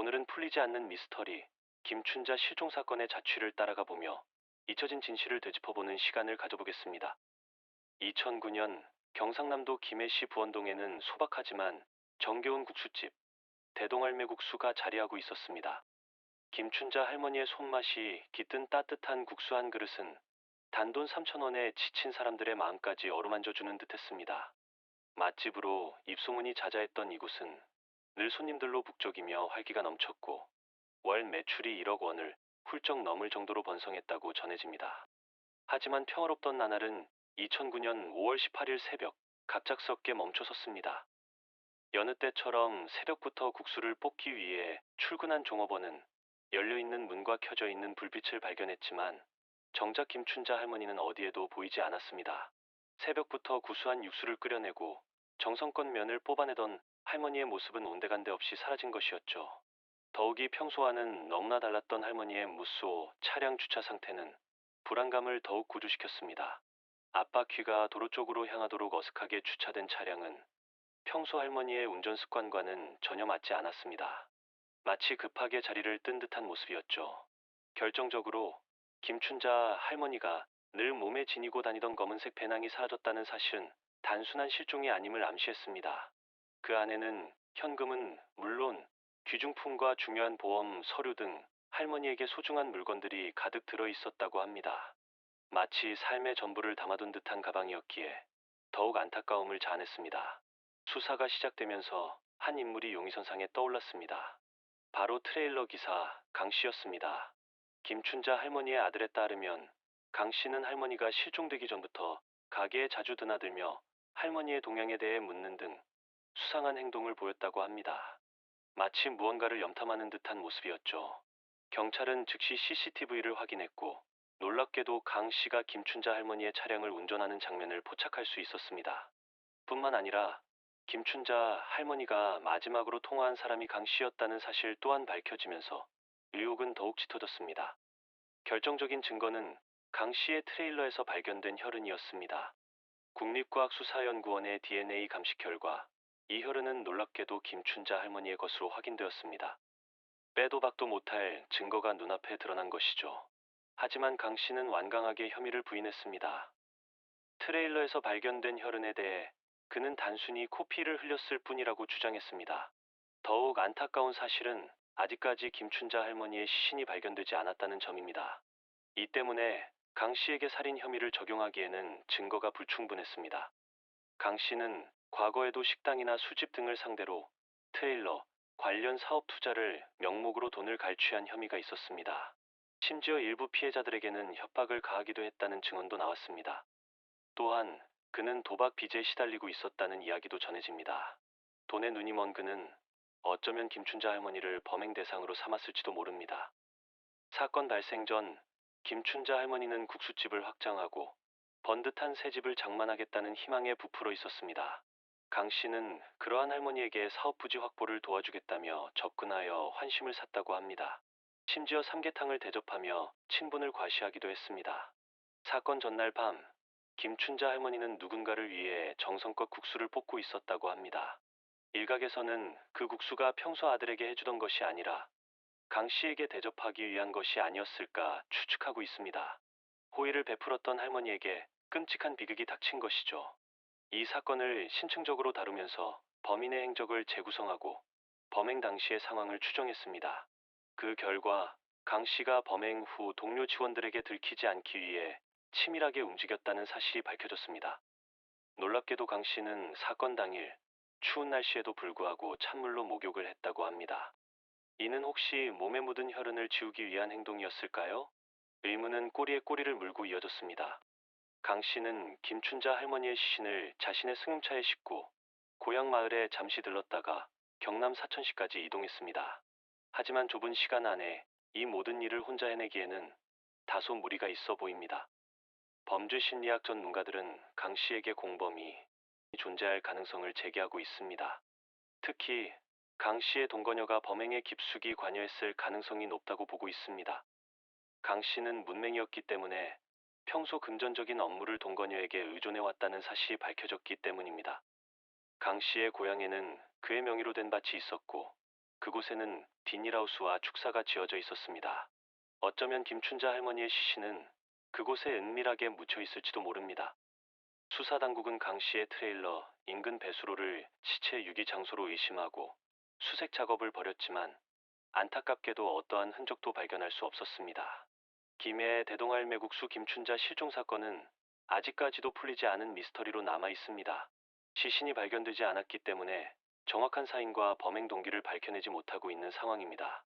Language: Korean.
오늘은 풀리지 않는 미스터리, 김춘자 실종 사건의 자취를 따라가 보며 잊혀진 진실을 되짚어보는 시간을 가져보겠습니다. 2009년 경상남도 김해시 부원동에는 소박하지만 정겨운 국수집, 대동할매국수가 자리하고 있었습니다. 김춘자 할머니의 손맛이 깃든 따뜻한 국수 한 그릇은 단돈 3,000원에 지친 사람들의 마음까지 어루만져주는 듯했습니다. 맛집으로 입소문이 자자했던 이곳은 늘 손님들로 북적이며 활기가 넘쳤고 월 매출이 1억 원을 훌쩍 넘을 정도로 번성했다고 전해집니다. 하지만 평화롭던 나날은 2009년 5월 18일 새벽 갑작스럽게 멈춰섰습니다. 여느 때처럼 새벽부터 국수를 볶기 위해 출근한 종업원은 열려있는 문과 켜져 있는 불빛을 발견했지만 정작 김춘자 할머니는 어디에도 보이지 않았습니다. 새벽부터 구수한 육수를 끓여내고 정성껏 면을 뽑아내던 할머니의 모습은 온데간데 없이 사라진 것이었죠. 더욱이 평소와는 너무나 달랐던 할머니의 무쏘 차량 주차 상태는 불안감을 더욱 고조시켰습니다. 앞바퀴가 도로 쪽으로 향하도록 어색하게 주차된 차량은 평소 할머니의 운전 습관과는 전혀 맞지 않았습니다. 마치 급하게 자리를 뜬 듯한 모습이었죠. 결정적으로 김춘자 할머니가 늘 몸에 지니고 다니던 검은색 배낭이 사라졌다는 사실은 단순한 실종이 아님을 암시했습니다. 그 안에는 현금은 물론 귀중품과 중요한 보험, 서류 등 할머니에게 소중한 물건들이 가득 들어 있었다고 합니다. 마치 삶의 전부를 담아둔 듯한 가방이었기에 더욱 안타까움을 자아냈습니다. 수사가 시작되면서 한 인물이 용의선상에 떠올랐습니다. 바로 트레일러 기사 강 씨였습니다. 김춘자 할머니의 아들에 따르면 강 씨는 할머니가 실종되기 전부터 가게에 자주 드나들며 할머니의 동향에 대해 묻는 등 수상한 행동을 보였다고 합니다. 마치 무언가를 염탐하는 듯한 모습이었죠. 경찰은 즉시 CCTV를 확인했고 놀랍게도 강 씨가 김춘자 할머니의 차량을 운전하는 장면을 포착할 수 있었습니다. 뿐만 아니라 김춘자 할머니가 마지막으로 통화한 사람이 강 씨였다는 사실 또한 밝혀지면서 의혹은 더욱 짙어졌습니다. 결정적인 증거는 강 씨의 트레일러에서 발견된 혈흔이었습니다. 국립과학수사연구원의 DNA 감식 결과 이 혈흔은 놀랍게도 김춘자 할머니의 것으로 확인되었습니다. 빼도 박도 못할 증거가 눈앞에 드러난 것이죠. 하지만 강 씨는 완강하게 혐의를 부인했습니다. 트레일러에서 발견된 혈흔에 대해 그는 단순히 코피를 흘렸을 뿐이라고 주장했습니다. 더욱 안타까운 사실은 아직까지 김춘자 할머니의 시신이 발견되지 않았다는 점입니다. 이 때문에 강 씨에게 살인 혐의를 적용하기에는 증거가 불충분했습니다. 강 씨는 과거에도 식당이나 술집 등을 상대로 트레일러 관련 사업 투자를 명목으로 돈을 갈취한 혐의가 있었습니다. 심지어 일부 피해자들에게는 협박을 가하기도 했다는 증언도 나왔습니다. 또한 그는 도박 빚에 시달리고 있었다는 이야기도 전해집니다. 돈에 눈이 먼 그는 어쩌면 김춘자 할머니를 범행 대상으로 삼았을지도 모릅니다. 사건 발생 전 김춘자 할머니는 국수집을 확장하고 번듯한 새 집을 장만하겠다는 희망에 부풀어 있었습니다. 강 씨는 그러한 할머니에게 사업 부지 확보를 도와주겠다며 접근하여 환심을 샀다고 합니다. 심지어 삼계탕을 대접하며 친분을 과시하기도 했습니다. 사건 전날 밤 김춘자 할머니는 누군가를 위해 정성껏 국수를 볶고 있었다고 합니다. 일각에서는 그 국수가 평소 아들에게 해주던 것이 아니라 강 씨에게 대접하기 위한 것이 아니었을까 추측하고 있습니다. 호의를 베풀었던 할머니에게 끔찍한 비극이 닥친 것이죠. 이 사건을 심층적으로 다루면서 범인의 행적을 재구성하고 범행 당시의 상황을 추정했습니다. 그 결과 강 씨가 범행 후 동료 직원들에게 들키지 않기 위해 치밀하게 움직였다는 사실이 밝혀졌습니다. 놀랍게도 강 씨는 사건 당일 추운 날씨에도 불구하고 찬물로 목욕을 했다고 합니다. 이는 혹시 몸에 묻은 혈흔을 지우기 위한 행동이었을까요? 의문은 꼬리에 꼬리를 물고 이어졌습니다. 강 씨는 김춘자 할머니의 시신을 자신의 승용차에 싣고 고향 마을에 잠시 들렀다가 경남 사천시까지 이동했습니다. 하지만 좁은 시간 안에 이 모든 일을 혼자 해내기에는 다소 무리가 있어 보입니다. 범죄 심리학 전문가들은 강 씨에게 공범이 존재할 가능성을 제기하고 있습니다. 특히 강 씨의 동거녀가 범행에 깊숙이 관여했을 가능성이 높다고 보고 있습니다. 강 씨는 문맹이었기 때문에 평소 금전적인 업무를 동거녀에게 의존해왔다는 사실이 밝혀졌기 때문입니다. 강 씨의 고향에는 그의 명의로 된 밭이 있었고 그곳에는 비닐하우스와 축사가 지어져 있었습니다. 어쩌면 김춘자 할머니의 시신은 그곳에 은밀하게 묻혀 있을지도 모릅니다. 수사당국은 강 씨의 트레일러 인근 배수로를 시체 유기 장소로 의심하고 수색 작업을 벌였지만 안타깝게도 어떠한 흔적도 발견할 수 없었습니다. 김해의 대동알 매국수 김춘자 실종 사건은 아직까지도 풀리지 않은 미스터리로 남아 있습니다. 시신이 발견되지 않았기 때문에 정확한 사인과 범행 동기를 밝혀내지 못하고 있는 상황입니다.